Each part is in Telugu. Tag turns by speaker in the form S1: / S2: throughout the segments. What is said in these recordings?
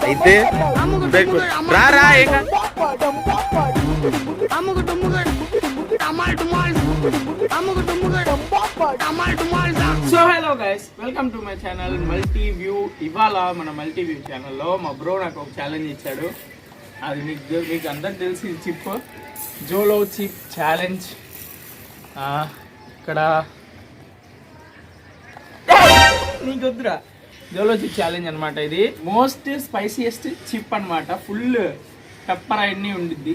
S1: అయితే రారా so hello guys, welcome to my channel multi view. ఇవాళ మన మల్టీ వ్యూ ఛానల్లో మా బ్రో నాకు ఒక ఛాలెంజ్ ఇచ్చాడు. అది మీకు అందరికి తెలిసి చిప్ జోలో చిప్ ఛాలెంజ్. ఇక్కడ నీకు వద్దురా, జోలో చిప్ ఛాలెంజ్ అనమాట. ఇది మోస్ట్ స్పైసియస్ట్ చిప్ అనమాట. ఫుల్ పెప్పర్ అన్నీ ఉండిద్ది.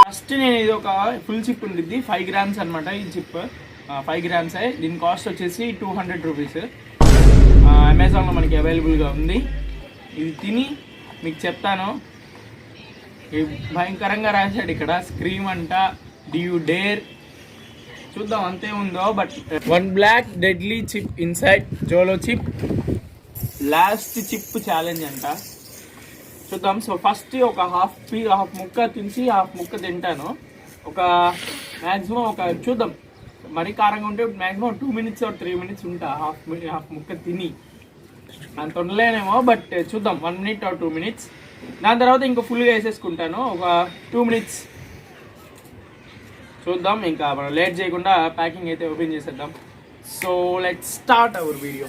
S1: ఫస్ట్ నేను ఇది ఒక ఫుల్ చిప్ ఉండిద్ది, 5 grams అనమాట. ఈ చిప్ 5 grams. దీని కాస్ట్ వచ్చేసి 200 రూపీస్. అమెజాన్లో మనకి అవైలబుల్గా ఉంది. ఇది తిని మీకు చెప్తాను. భయంకరంగా రాశాడు ఇక్కడ, స్క్రీమ్ అంట, డూ యూ డేర్. చూద్దాం అంతే ఉందో. But 1 black deadly chip inside Jolo chip last chip challenge అంట. చూద్దాం. సో ఫస్ట్ ఒక హాఫ్ ముక్క తినిసి హాఫ్ ముక్క తింటాను. ఒక మ్యాక్సిమం చూద్దాం, మరీ కారంగా ఉంటే మ్యాక్సిమం 2 minutes or 3 minutes ఉంటా హాఫ్ ముక్క తిని. అంత ఉండలేనేమో, బట్ చూద్దాం 1 minute or 2 minutes. దాని తర్వాత ఇంకా ఫుల్గా వేసేసుకుంటాను ఒక 2 minutes. చూద్దాం. ఇంకా మనం లేట్ చేయకుండా ప్యాకింగ్ అయితే ఓపెన్ చేసేద్దాం. So let's start our video.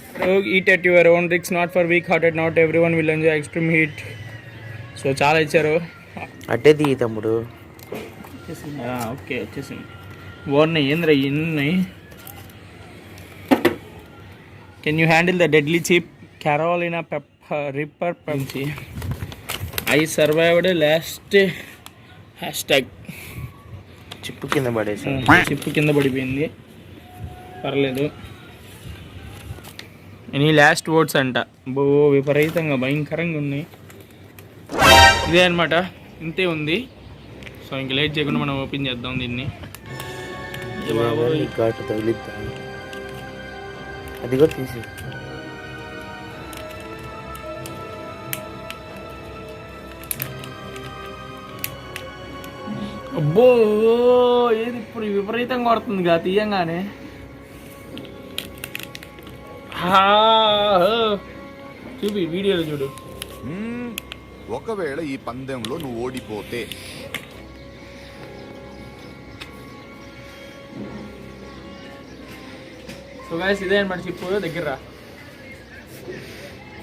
S1: Eat at your own risk, not for weak hearted, not everyone will enjoy extreme heat. So చాలా ఇచ్చారు.
S2: అట్టే దిగి తమ్ముడు.
S1: ఓకే వచ్చేసింది. బాగున్నాయి. ఏంద్రా ఎన్ని? Can you handle the deadly chip Carolina Reaper పంచి? I survived last hashtag.
S2: Chip కింద పడేసి
S1: చిప్పు కింద పడిపోయింది, పర్లేదు. ఎనీ లాస్ట్ వర్డ్స్ అంట. బో విపరీతంగా భయంకరంగా ఉన్నాయి. ఇదే అనమాట, ఇంతే ఉంది. సో ఇంక లేట్ చేయకుండా మనం ఓపెన్ చేద్దాం దీన్ని.
S2: ఘాటు తగిలిద్దా? అది కూడా తీసి.
S1: అబ్బో ఏది ఇప్పుడు విపరీతంగా కొడుతుంది గా తీయంగానే. చూపి వీడియోలో చూడు.
S3: ఒకవేళ ఈ పందెంలో నువ్వు ఓడిపోతే
S1: సో గైస్ ఇదే అనమాట చిప్పు. దగ్గర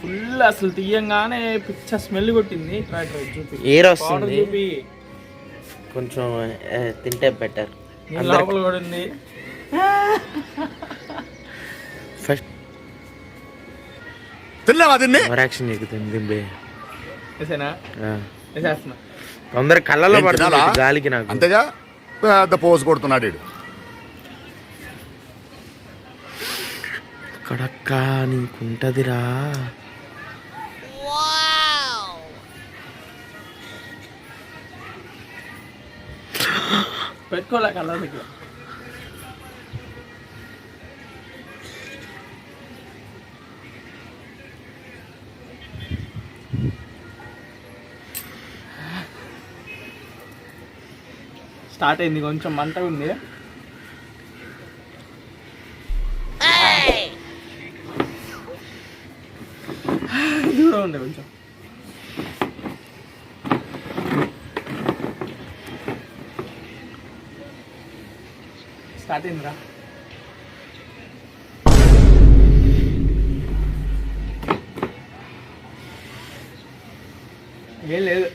S1: ఫుల్ అసలు తీయంగానే పిచ్చ స్మెల్ కొట్టింది. చూపి
S2: ఏర్ వస్తుంది.
S1: చూపి
S2: కొంచెం తింటే బెటర్.
S1: లోపల కూడా ఉంది.
S2: ఫస్ట్ యాక్షన్ ఎక్కుతుంది. తొందర కళ్ళలో పడుతుంది గాలికి. నాకు
S3: అంతేగా పెద్ద పోజ్ కొడుతున్నాడు.
S2: కడక్క నీకుంటదిరా.
S1: పెట్టుకోలే కళ్ళ దగ్గర. స్టార్ట్ అయింది, కొంచెం మంటగా ఉంది. దూరం ఉండే కొంచెం. స్టార్ట్ అయిందిరా. ఏం లేదు.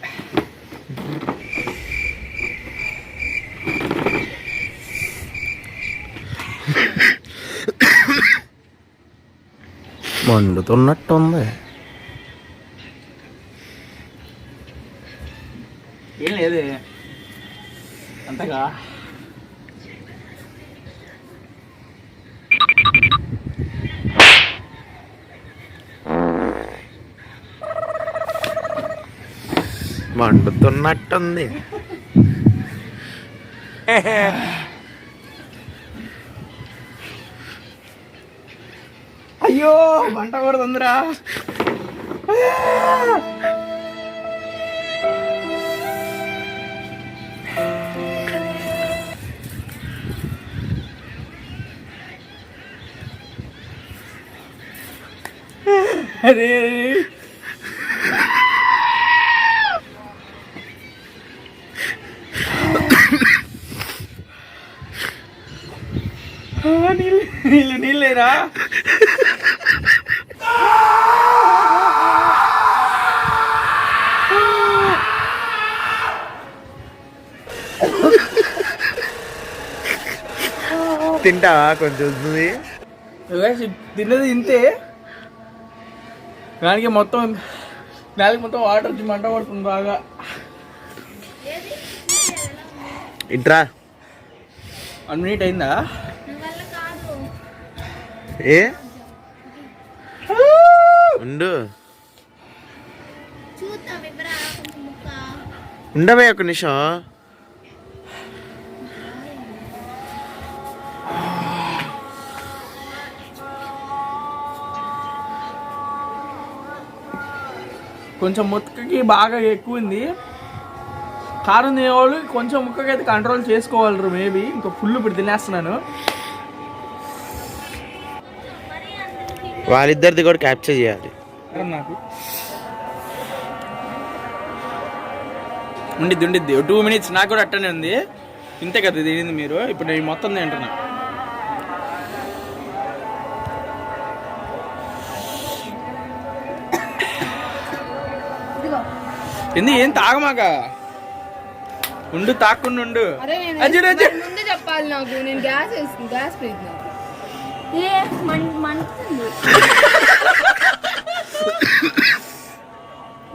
S2: మండుతున్నట్టుంది.
S1: ఏం లేదు అంతగా.
S2: మండుతున్నట్టుంది.
S1: అయ్యో మంట కొడుతుందిరా. అరే నీళ్ళేరా?
S2: తింటావా కొంచెం?
S1: తిన్నది ఇంతే. దానికి మొత్తం వాటర్ వచ్చి మంట పడుతుంది బాగా.
S2: ఇంట్రా
S1: 1 minute అయిందా?
S2: ఏ ఉండు ఉండవే ఒక నిమిషం.
S1: కొంచెం ముక్కకి బాగా ఎక్కువ ఉంది. కారం తినేవాళ్ళు కొంచెం ముక్కకి అయితే కంట్రోల్ చేసుకోగలరు మేబీ. ఇంకా ఫుల్ ఇప్పుడు తినేస్తున్నాను.
S2: వాళ్ళిద్దరిది కూడా క్యాప్చర్ చేయాలి.
S1: నాకు ఉండిద్ది 2 minutes. నాకు కూడా అట్టనే ఉంది. ఇంతే కదా తినింది మీరు. ఇప్పుడు నేను మొత్తం తింటున్నా. ఏం తాగమాక ఉండు, తాకుండా ఉండు.
S4: ముందే చెప్పాలి నాకు. నేను గ్యాస్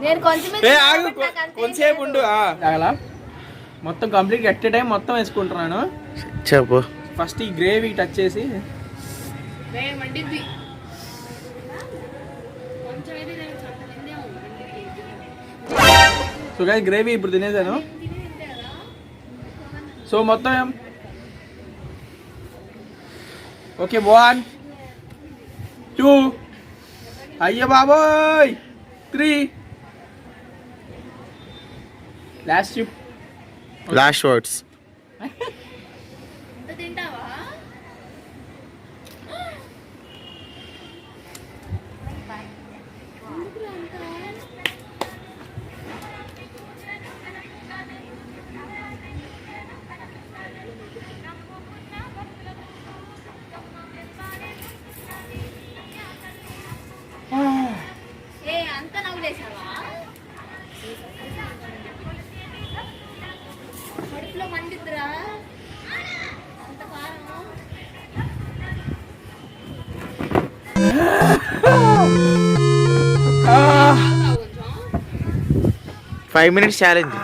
S4: నేను
S1: కొంచెంసేపు ఉండు. తాగలా మొత్తం కంప్లీట్ ఎట్ టైం మొత్తం వేసుకుంటున్నాను.
S2: చెప్పు.
S1: ఫస్ట్ ఈ గ్రేవీ టచ్ చేసి సో గాయ్స్ గ్రేవీ ఇప్పుడు తినేసాను. సో మొత్తం ఓకే 1 2 అయ్య బాబోయ్ 3
S2: లాస్ట్ వర్డ్స్.
S4: తింటావా?
S2: 5 minutes ఛాలెంజ్.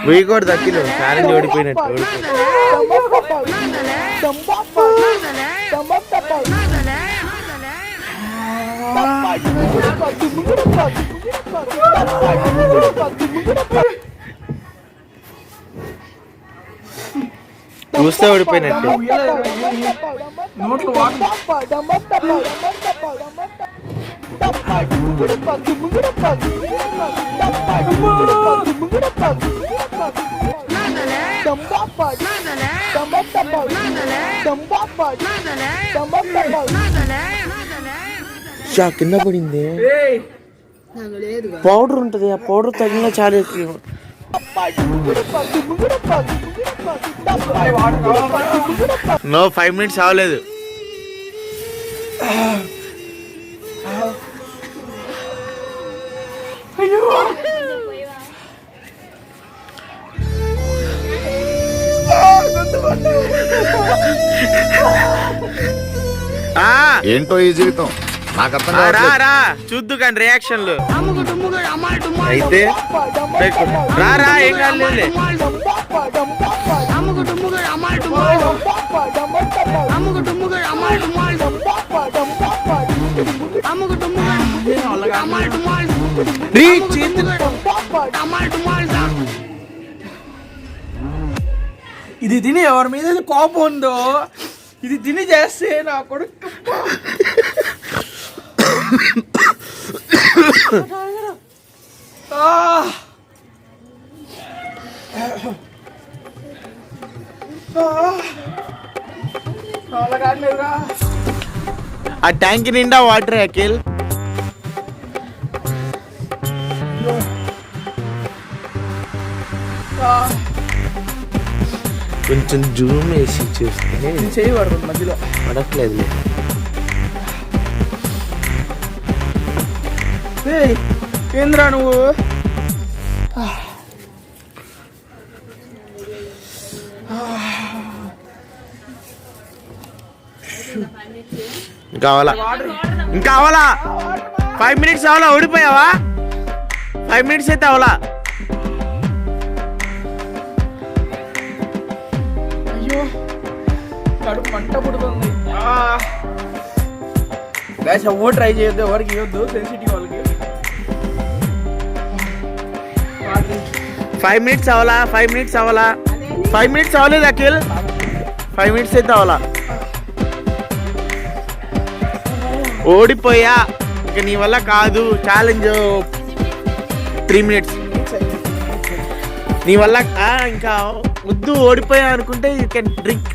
S2: వెయ్యి కూడా దక్కిలో ఛాలెంజ్ ఓడిపోయినట్టు. చూస్తే ఓడిపోయినట్టు.
S1: నోట్లో
S2: కింద పడింది. పౌడర్ ఉంటది, ఆ పౌడర్ తగిన చాలా ఎక్కువ. నో 5 minutes అవ్వలేదు.
S3: ఏంటో ఈ జీవితం నాకు అర్థం
S2: రా చూద్దు కానీ రియాక్షన్లు అయితే రా ఏం కాలేదు.
S1: ఇది తిని ఎవరి మీద కోపం ఉందో ఇది తిని చేస్తే నా కొడుకు
S2: ఆ ట్యాంక్ నిండా వాటర్ అఖిల్. కొంచెం జూమ్ వేసి చూస్తే
S1: చేయి పడుతుంది మధ్యలో.
S2: పడట్లేదు.
S1: ఏంద్రా నువ్వు?
S2: ఇంకా అవ్వాలా, ఇంకా అవ్వాలా. 5 minutes అవ్వాలా. ఓడిపోయావా? 5 minutes అయితే అవ్వాలా.
S1: అయ్యో కడుపు మంట పుడుతుంది. గ్యాస్ ఎవరు ట్రై చేయొద్దు, ఎవరికి ఇవ్వద్దు, సెన్సిటివ్ వాళ్ళకి.
S2: 5 minutes అవ్వాలా. 5 minutes అవ్వాలా. 5 minutes అవ్వలేదు అఖిల్. 5 minutes అయితే అవ్వాలా. ఓడిపోయా, ఇక నీ వల్ల కాదు. ఛాలెంజ్ 3 minutes నీ వల్ల. ఇంకా వద్దు, ఓడిపోయా అనుకుంటే యూ కెన్ డ్రింక్.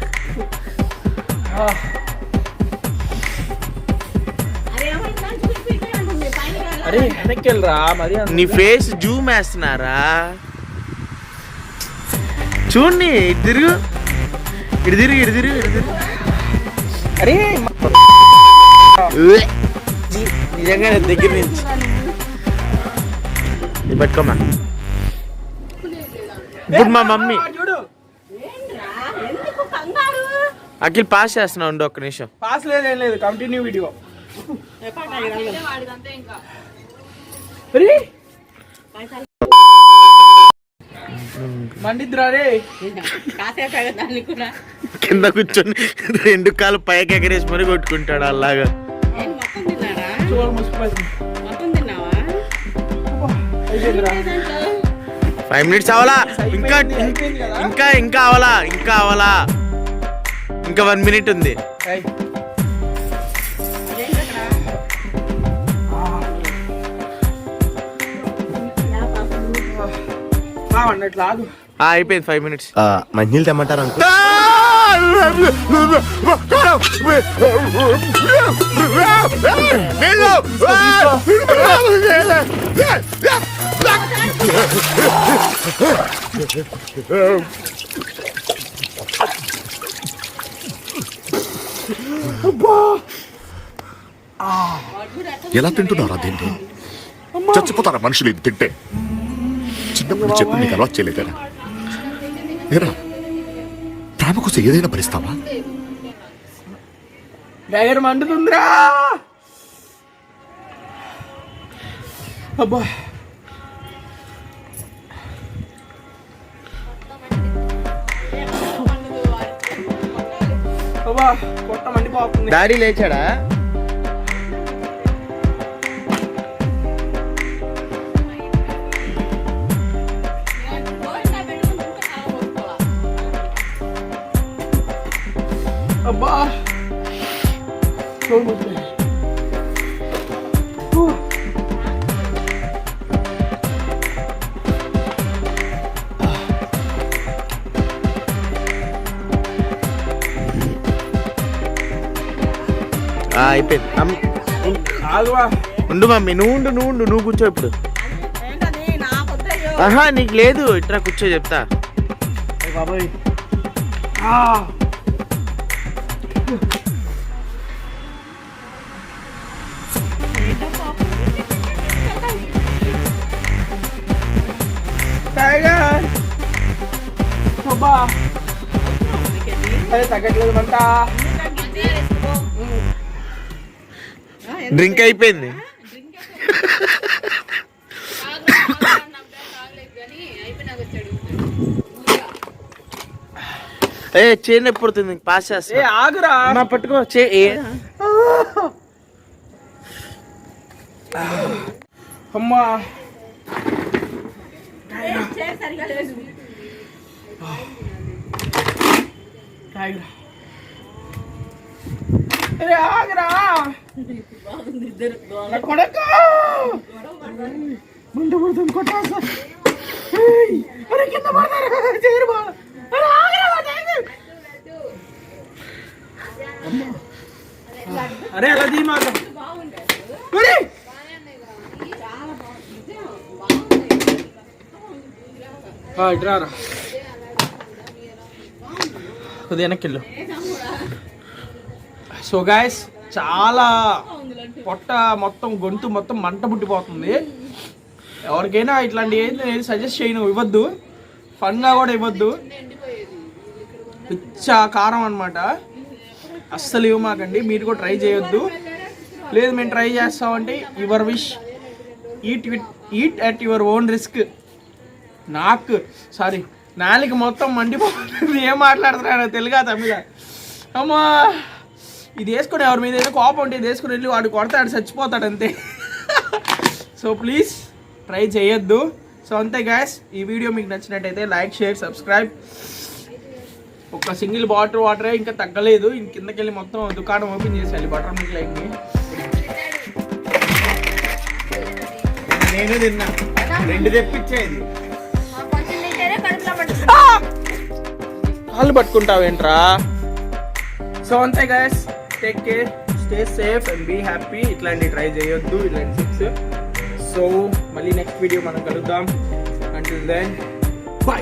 S1: అరే వెనక్కి వెళ్ళరా మరి.
S2: నీ ఫేస్ జూమ్ వేస్తున్నారా? చూడండి, ఇటు తిరుగు, ఇటు తిరుగు, ఇటు తిరుగు, ఇటు తిరుగు.
S1: అరే
S2: నిజంగా దగ్గర నుంచి పట్టుకోమా. ఇప్పుడు మా మమ్మీ
S1: చూడు.
S2: అఖిల్ పాస్ చేస్తున్నా, ఉండు ఒక్క నిమిషం.
S1: పాస్ లేదు, ఏం లేదు, కంటిన్యూ వీడియో. మండిద్రా రే.
S2: కింద కూర్చొని 2 కాళ్ళు పైకి ఎగరేసి మరి కొట్టుకుంటాడు అలాగా. 5 minutes అవ్వాలా. ఇంకా ఇంకా ఇంకా అవ్వాలా, ఇంకా అవ్వాలా. ఇంకా 1 minute ఉంది. అయిపోయింది 5 minutes.
S3: మంచినీళ్ళు తెమ్మంటారు అనుకో. ఎలా తింటున్నారా దీన్ని? చచ్చిపోతారా మనుషులు ఇది తింటే? చిన్నప్పుడు చెప్పి నీకు అలవాటు చేయలేదరా? ఏరా, ప్రేమ కోసం ఏదైనా భరిస్తావా?
S1: డైగర్ మండుతుందిరా. అబ్బా అబ్బా పొట్ట మండిపోతుంది.
S2: డాడీ లేచాడా?
S1: అబ్బా
S2: అయిపోయింది. ఉండు మమ్మీ, నువ్వు కూర్చో ఇప్పుడు. ఆహా నీకు లేదు, ఇట్లా కూర్చో చెప్తా.
S1: బాబాయ్ అదే తగ్గట్లేదు మంట.
S2: డ్రింక్ అయిపోయింది. చేను ఎప్పుడుతుంది? పాస్ చేస్తా.
S1: ఆగురా,
S2: పట్టుకో.
S1: అమ్మా ఆగరా కొడక మంట పడుతుంది. కొట్టా కింద పడతారు. అరే అలా తీ మాట ఇట్రారా కొద్దిగా వెనక్కిళ్ళు. సో గాయస్ చాలా పొట్ట మొత్తం గొంతు మొత్తం మంట పుట్టిపోతుంది. ఎవరికైనా ఇట్లాంటి ఏంటి సజెస్ట్ చేయను, ఇవ్వద్దు, ఫన్గా కూడా ఇవ్వద్దు. పిచ్చా కారం అనమాట, అస్సలు ఇవ్వమాకండి. మీరు కూడా ట్రై చేయొద్దు. లేదు మేము ట్రై చేస్తామంటే your wish, eat at your own risk. నాలుగు మొత్తం మండిపోతుంది. ఏం మాట్లాడుతున్నాడు తెలుగా తమిళ? అమ్మా ఇది వేసుకుని ఎవరి మీద ఏదో కోపం ఉంటే ఇది వేసుకుని వెళ్ళి వాడు కొడతాడు, చచ్చిపోతాడు అంతే. సో ప్లీజ్ ట్రై చేయొద్దు. సో అంతే గ్యాస్, ఈ వీడియో మీకు నచ్చినట్టయితే లైక్, షేర్, సబ్స్క్రైబ్. ఒక సింగిల్ బాటిల్ వాటరే ఇంకా తగ్గలేదు. కిందకి వెళ్ళి మొత్తం దుకాణం ఓపెన్ చేసేయాలి బటర్ మిల్క్ లైక్.
S2: నేను తిన్నా, 2 తెప్పించేది.
S1: కాళ్ళు పట్టుకుంటావేంట్రా? సో అంతే guys, take care, stay safe and be happy. ఇట్లాంటివి ట్రై చేయొద్దు, ఇట్లాంటి టిప్స్. సో మళ్ళీ నెక్స్ట్ వీడియో మనం కలుద్దాం. Until then by.